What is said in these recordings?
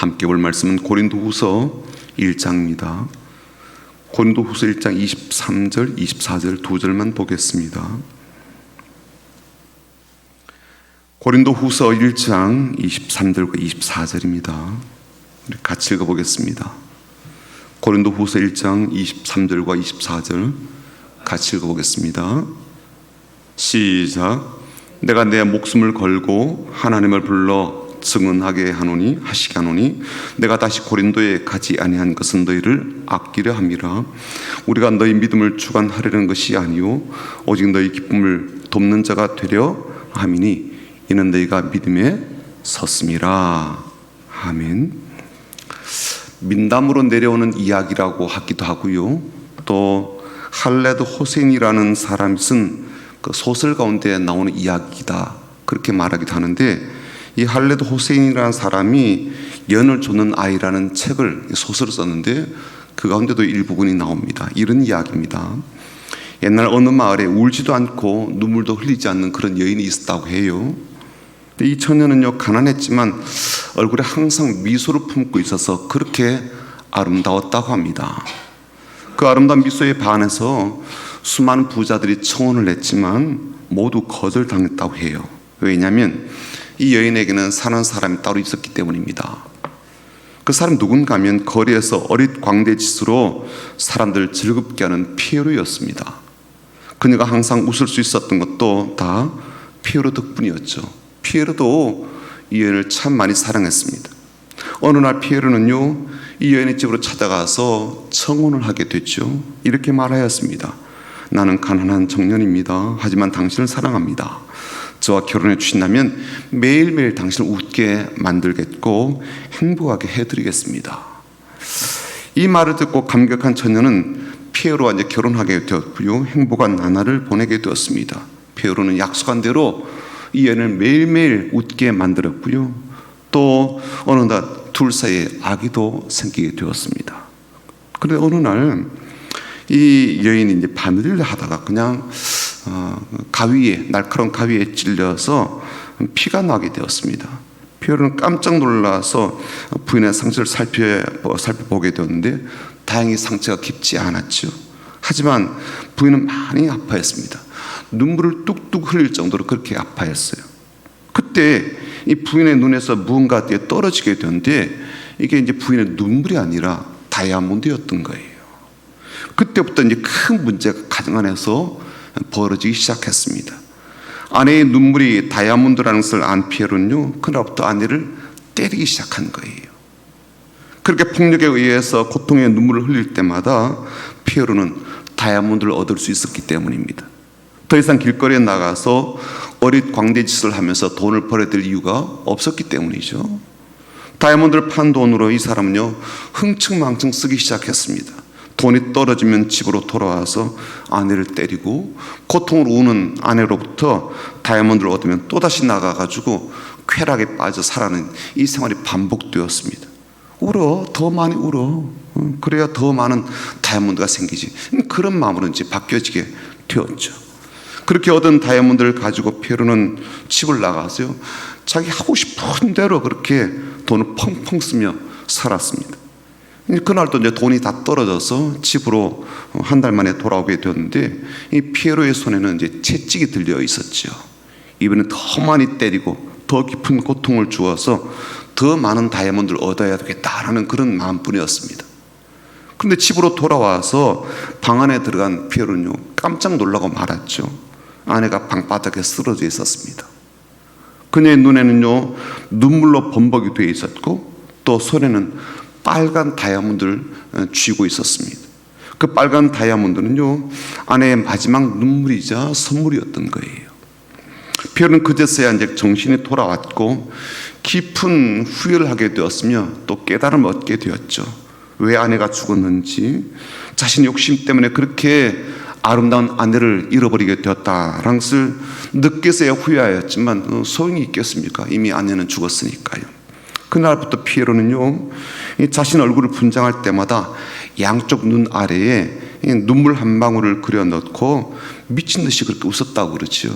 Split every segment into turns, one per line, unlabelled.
함께 볼 말씀은 고린도후서 1장입니다. 고린도후서 1장 23절, 24절 두 절만 보겠습니다. 고린도후서 1장 23절과 24절입니다. 우리 같이 읽어보겠습니다. 고린도후서 1장 23절과 24절 같이 읽어보겠습니다. 시작. 내가 내 목숨을 걸고 하나님을 불러 증언하게 하노니 내가 다시 고린도에 가지 아니한 것은 너희를 아끼려 함이라. 우리가 너희 믿음을 주관하려는 것이 아니요 오직 너희 기쁨을 돕는 자가 되려 함이니 이는 너희가 믿음에 섰음이라. 아멘. 민담으로 내려오는 이야기라고 하기도 하고요, 또 할레드 호세인이라는 사람이 쓴 그 소설 가운데 나오는 이야기다 그렇게 말하기도 하는데, 이 할레드 호세인이라는 사람이 연을 쫓는 아이라는 책을 소설을 썼는데 그 가운데도 일부분이 나옵니다. 이런 이야기입니다. 옛날 어느 마을에 울지도 않고 눈물도 흘리지 않는 그런 여인이 있었다고 해요. 이 처녀는요, 가난했지만 얼굴에 항상 미소를 품고 있어서 그렇게 아름다웠다고 합니다. 그 아름다운 미소에 반해서 수많은 부자들이 청혼을 했지만 모두 거절당했다고 해요. 왜냐하면 이 여인에게는 사는 사람이 따로 있었기 때문입니다. 그 사람 누군가 하면 거리에서 어릿 광대짓으로 사람들을 즐겁게 하는 피에로였습니다. 그녀가 항상 웃을 수 있었던 것도 다 피에로 덕분이었죠. 피에로도 이 여인을 참 많이 사랑했습니다. 어느 날 피에로는요, 이 여인의 집으로 찾아가서 청혼을 하게 됐죠. 이렇게 말하였습니다. 나는 가난한 청년입니다. 하지만 당신을 사랑합니다. 저와 결혼해 주신다면 매일매일 당신을 웃게 만들겠고 행복하게 해드리겠습니다. 이 말을 듣고 감격한 처녀는 피에로와 이제 결혼하게 되었고요, 행복한 나날을 보내게 되었습니다. 피에로는 약속한 대로 이 여인을 매일매일 웃게 만들었고요, 또 어느덧 둘 사이에 아기도 생기게 되었습니다. 그런데 어느 날 이 여인이 이제 바늘을 하다가 그냥 날카로운 가위에 찔려서 피가 나게 되었습니다. 피에로는 깜짝 놀라서 부인의 상처를 살펴보게 되었는데 다행히 상처가 깊지 않았죠. 하지만 부인은 많이 아파했습니다. 눈물을 뚝뚝 흘릴 정도로 그렇게 아파했어요. 그때 이 부인의 눈에서 무언가 떨어지게 되었는데 이게 이제 부인의 눈물이 아니라 다이아몬드였던 거예요. 그때부터 이제 큰 문제가 가정 안에서 벌어지기 시작했습니다. 아내의 눈물이 다이아몬드라는 것을 안 피에로는요, 그날부터 아내를 때리기 시작한 거예요. 그렇게 폭력에 의해서 고통의 눈물을 흘릴 때마다 피에로는 다이아몬드를 얻을 수 있었기 때문입니다. 더 이상 길거리에 나가서 어릿 광대짓을 하면서 돈을 벌어야 될 이유가 없었기 때문이죠. 다이아몬드를 판 돈으로 이 사람은요, 흥청망청 쓰기 시작했습니다. 돈이 떨어지면 집으로 돌아와서 아내를 때리고, 고통으로 우는 아내로부터 다이아몬드를 얻으면 또다시 나가가지고 쾌락에 빠져 살아는 이 생활이 반복되었습니다. 울어, 더 많이 울어. 그래야 더 많은 다이아몬드가 생기지. 그런 마음으로 이제 바뀌어지게 되었죠. 그렇게 얻은 다이아몬드를 가지고 피에로는 집을 나가서요, 자기 하고 싶은 대로 그렇게 돈을 펑펑 쓰며 살았습니다. 그날도 이제 돈이 다 떨어져서 집으로 한 달 만에 돌아오게 되었는데, 이 피에로의 손에는 이제 채찍이 들려 있었죠. 이번엔 더 많이 때리고 더 깊은 고통을 주어서 더 많은 다이아몬드를 얻어야 되겠다라는 그런 마음뿐이었습니다. 그런데 집으로 돌아와서 방 안에 들어간 피에로는요, 깜짝 놀라고 말았죠. 아내가 방바닥에 쓰러져 있었습니다. 그녀의 눈에는요, 눈물로 범벅이 되어 있었고, 또 손에는 빨간 다이아몬드를 쥐고 있었습니다. 그 빨간 다이아몬드는요, 아내의 마지막 눈물이자 선물이었던 거예요. 피에로는 그제서야 이제 정신이 돌아왔고 깊은 후회를 하게 되었으며 또 깨달음을 얻게 되었죠. 왜 아내가 죽었는지, 자신의 욕심 때문에 그렇게 아름다운 아내를 잃어버리게 되었다라는 것을 늦게서야 후회하였지만 소용이 있겠습니까? 이미 아내는 죽었으니까요. 그날부터 피에로는요, 자신 얼굴을 분장할 때마다 양쪽 눈 아래에 눈물 한 방울을 그려 넣고 미친 듯이 그렇게 웃었다고 그러죠.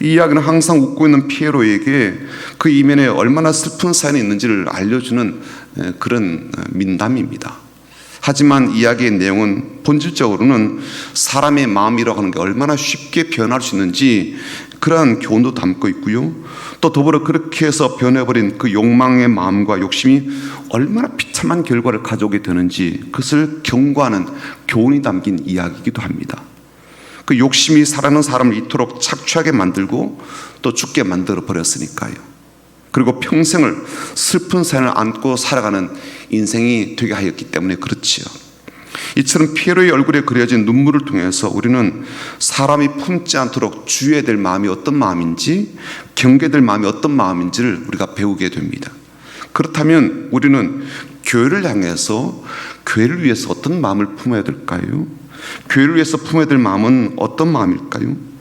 이 이야기는 항상 웃고 있는 피에로에게 그 이면에 얼마나 슬픈 사연이 있는지를 알려주는 그런 민담입니다. 하지만 이야기의 내용은 본질적으로는 사람의 마음이라고 하는 게 얼마나 쉽게 변할 수 있는지 그러한 교훈도 담고 있고요. 또 더불어 그렇게 해서 변해버린 그 욕망의 마음과 욕심이 얼마나 비참한 결과를 가져오게 되는지 그것을 경고하는 교훈이 담긴 이야기이기도 합니다. 그 욕심이 사랑하는 사람을 이토록 착취하게 만들고 또 죽게 만들어 버렸으니까요. 그리고 평생을 슬픈 사연을 안고 살아가는 인생이 되게 하였기 때문에 그렇지요. 이처럼 피에로의 얼굴에 그려진 눈물을 통해서 우리는 사람이 품지 않도록 주의해야 될 마음이 어떤 마음인지, 경계될 마음이 어떤 마음인지를 우리가 배우게 됩니다. 그렇다면 우리는 교회를 향해서, 교회를 위해서 어떤 마음을 품어야 될까요? 교회를 위해서 품어야 될 마음은 어떤 마음일까요?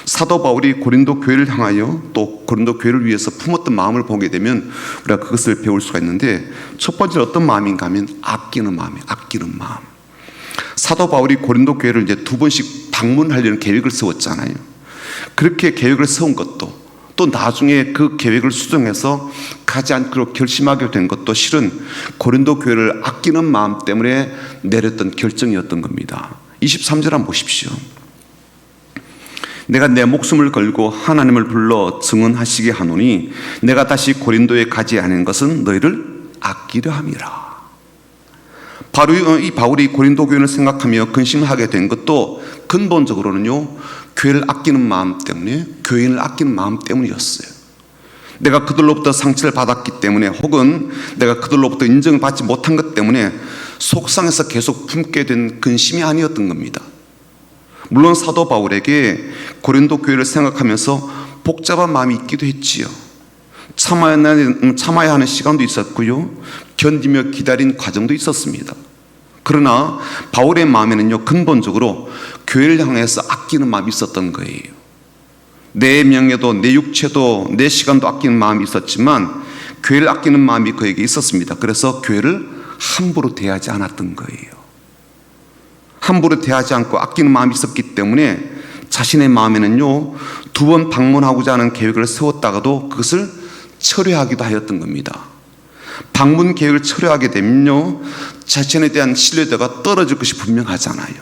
사도 바울이 고린도 교회를 향하여 또 고린도 교회를 위해서 품었던 마음을 보게 되면 우리가 그것을 배울 수가 있는데, 첫 번째로 어떤 마음인가 하면 아끼는 마음이에요. 아끼는 마음. 사도 바울이 고린도 교회를 이제 2번씩 방문하려는 계획을 세웠잖아요. 그렇게 계획을 세운 것도, 또 나중에 그 계획을 수정해서 가지 않기로 결심하게 된 것도 실은 고린도 교회를 아끼는 마음 때문에 내렸던 결정이었던 겁니다. 23절 한번 보십시오. 내가 내 목숨을 걸고 하나님을 불러 증언하시게 하노니 내가 다시 고린도에 가지 않은 것은 너희를 아끼려 함이라. 바로 이 바울이 고린도 교회를 생각하며 근심하게 된 것도 근본적으로는요, 교회를 아끼는 마음 때문에, 교인을 아끼는 마음 때문이었어요. 내가 그들로부터 상처를 받았기 때문에, 혹은 내가 그들로부터 인정을 받지 못한 것 때문에 속상해서 계속 품게 된 근심이 아니었던 겁니다. 물론 사도 바울에게 고린도 교회를 생각하면서 복잡한 마음이 있기도 했지요. 참아야 하는 시간도 있었고요, 견디며 기다린 과정도 있었습니다. 그러나 바울의 마음에는요, 근본적으로 교회를 향해서 아끼는 마음이 있었던 거예요. 내 명예도, 내 육체도, 내 시간도 아끼는 마음이 있었지만 교회를 아끼는 마음이 그에게 있었습니다. 그래서 교회를 함부로 대하지 않았던 거예요. 함부로 대하지 않고 아끼는 마음이 있었기 때문에 자신의 마음에는요, 2번 방문하고자 하는 계획을 세웠다가도 그것을 철회하기도 하였던 겁니다. 방문 계획을 철회하게 되면요, 자신에 대한 신뢰도가 떨어질 것이 분명하잖아요.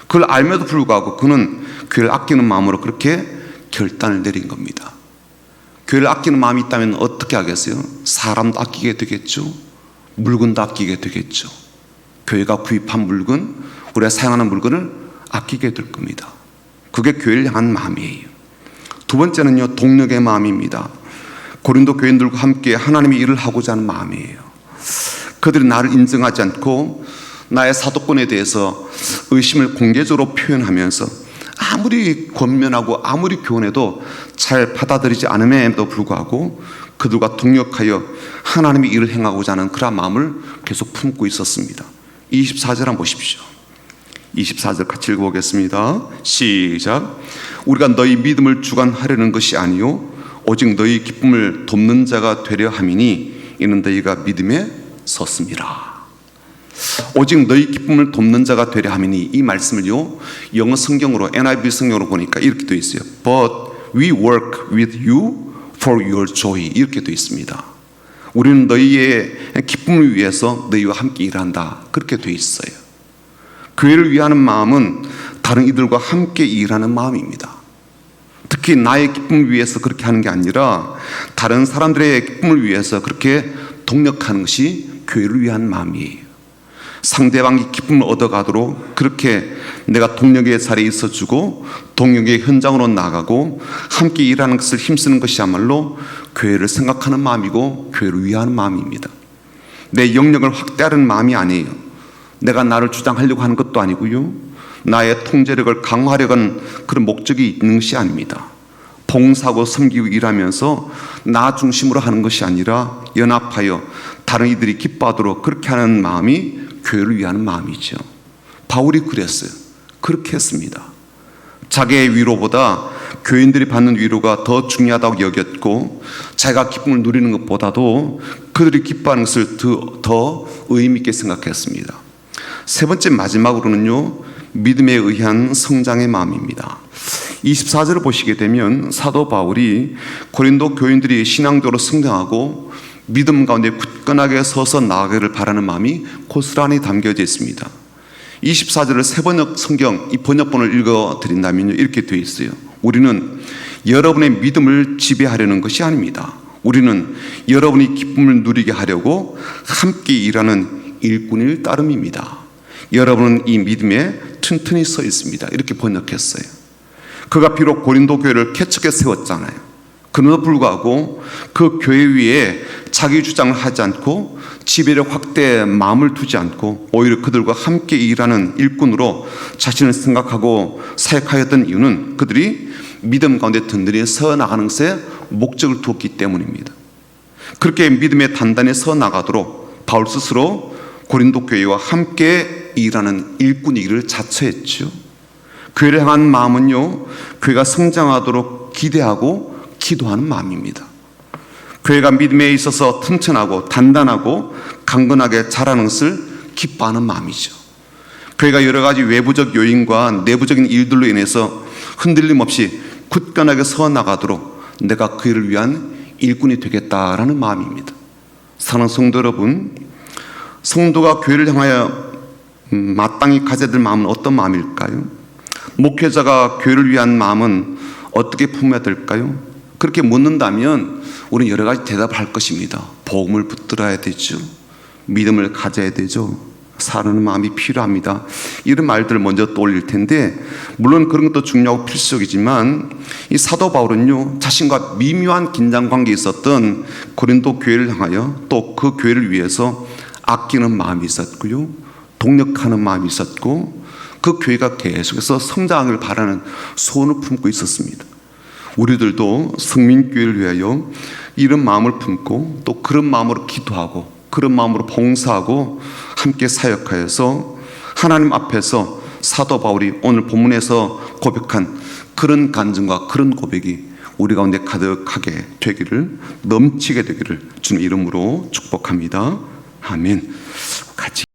그걸 알면도 불구하고 그는 교회를 아끼는 마음으로 그렇게 결단을 내린 겁니다. 교회를 아끼는 마음이 있다면 어떻게 하겠어요? 사람도 아끼게 되겠죠. 물건도 아끼게 되겠죠. 교회가 구입한 물건, 우리가 사용하는 물건을 아끼게 될 겁니다. 그게 교회를 향한 마음이에요. 2번째는요, 동력의 마음입니다. 고린도 교인들과 함께 하나님의 일을 하고자 하는 마음이에요. 그들이 나를 인정하지 않고 나의 사도권에 대해서 의심을 공개적으로 표현하면서 아무리 권면하고 아무리 교훈해도 잘 받아들이지 않음에도 불구하고 그들과 동역하여 하나님의 일을 행하고자 하는 그런 마음을 계속 품고 있었습니다. 24절 한번 보십시오. 24절 같이 읽어보겠습니다. 시작. 우리가 너희 믿음을 주관하려는 것이 아니요 오직 너희 기쁨을 돕는 자가 되려 함이니 이는 너희가 믿음에 섰습니다. 오직 너희 기쁨을 돕는 자가 되려 함이니, 이 말씀을요, 영어 성경으로, NIV 성경으로 보니까 이렇게 되어 있어요. But we work with you for your joy, 이렇게 되어 있습니다. 우리는 너희의 기쁨을 위해서 너희와 함께 일한다, 그렇게 되어 있어요. 교회를 위하는 마음은 다른 이들과 함께 일하는 마음입니다. 특히 나의 기쁨을 위해서 그렇게 하는 게 아니라 다른 사람들의 기쁨을 위해서 그렇게 동력하는 것이 교회를 위한 마음이에요. 상대방이 기쁨을 얻어가도록 그렇게 내가 동력의 자리에 있어주고 동력의 현장으로 나가고 함께 일하는 것을 힘쓰는 것이야말로 교회를 생각하는 마음이고 교회를 위하는 마음입니다. 내 영역을 확대하는 마음이 아니에요. 내가 나를 주장하려고 하는 것도 아니고요, 나의 통제력을 강화하려고 하는 그런 목적이 있는 것이 아닙니다. 봉사하고 섬기고 일하면서 나 중심으로 하는 것이 아니라 연합하여 다른 이들이 기뻐하도록 그렇게 하는 마음이 교회를 위하는 마음이죠. 바울이 그랬어요. 그렇게 했습니다. 자기의 위로보다 교인들이 받는 위로가 더 중요하다고 여겼고, 자기가 기쁨을 누리는 것보다도 그들이 기뻐하는 것을 더 의미 있게 생각했습니다. 세 번째, 마지막으로는요, 믿음에 의한 성장의 마음입니다. 24절을 보시게 되면 사도 바울이 고린도 교인들이 신앙적으로 성장하고 믿음 가운데 굳건하게 서서 나아가기를 바라는 마음이 고스란히 담겨져 있습니다. 24절을 세번역 성경 이 번역본을 읽어드린다면 이렇게 되어 있어요. 우리는 여러분의 믿음을 지배하려는 것이 아닙니다. 우리는 여러분이 기쁨을 누리게 하려고 함께 일하는 일꾼일 따름입니다. 여러분은 이 믿음에 튼튼히 서 있습니다. 이렇게 번역했어요. 그가 비록 고린도 교회를 개척해 세웠잖아요. 그럼에도 불구하고 그 교회 위에 자기 주장을 하지 않고 지배력 확대에 마음을 두지 않고 오히려 그들과 함께 일하는 일꾼으로 자신을 생각하고 사역하였던 이유는 그들이 믿음 가운데 든든히 서 나가는 것에 목적을 두었기 때문입니다. 그렇게 믿음에 단단히 서 나가도록 바울 스스로 고린도 교회와 함께 일하는 일꾼이기를 자처했죠. 교회를 향한 마음은요, 교회가 성장하도록 기대하고 기도하는 마음입니다. 교회가 믿음에 있어서 튼튼하고 단단하고 강건하게 자라는 것을 기뻐하는 마음이죠. 교회가 여러 가지 외부적 요인과 내부적인 일들로 인해서 흔들림 없이 굳건하게 서 나가도록 내가 그 일을 위한 일꾼이 되겠다라는 마음입니다. 사랑하는 성도 여러분, 성도가 교회를 향하여 마땅히 가져야 될 마음은 어떤 마음일까요? 목회자가 교회를 위한 마음은 어떻게 품어야 될까요? 그렇게 묻는다면 우리는 여러 가지 대답을 할 것입니다. 복음을 붙들어야 되죠. 믿음을 가져야 되죠. 사랑하는 마음이 필요합니다. 이런 말들을 먼저 떠올릴 텐데, 물론 그런 것도 중요하고 필수적이지만 이 사도 바울은요, 자신과 미묘한 긴장 관계에 있었던 고린도 교회를 향하여 또 그 교회를 위해서 아끼는 마음이 있었고요, 동력하는 마음이 있었고, 그 교회가 계속해서 성장을 바라는 소원을 품고 있었습니다. 우리들도 성민교회를 위하여 이런 마음을 품고 또 그런 마음으로 기도하고 그런 마음으로 봉사하고 함께 사역하여서 하나님 앞에서 사도 바울이 오늘 본문에서 고백한 그런 간증과 그런 고백이 우리 가운데 가득하게 되기를, 넘치게 되기를 주님 이름으로 축복합니다. 아멘. 같이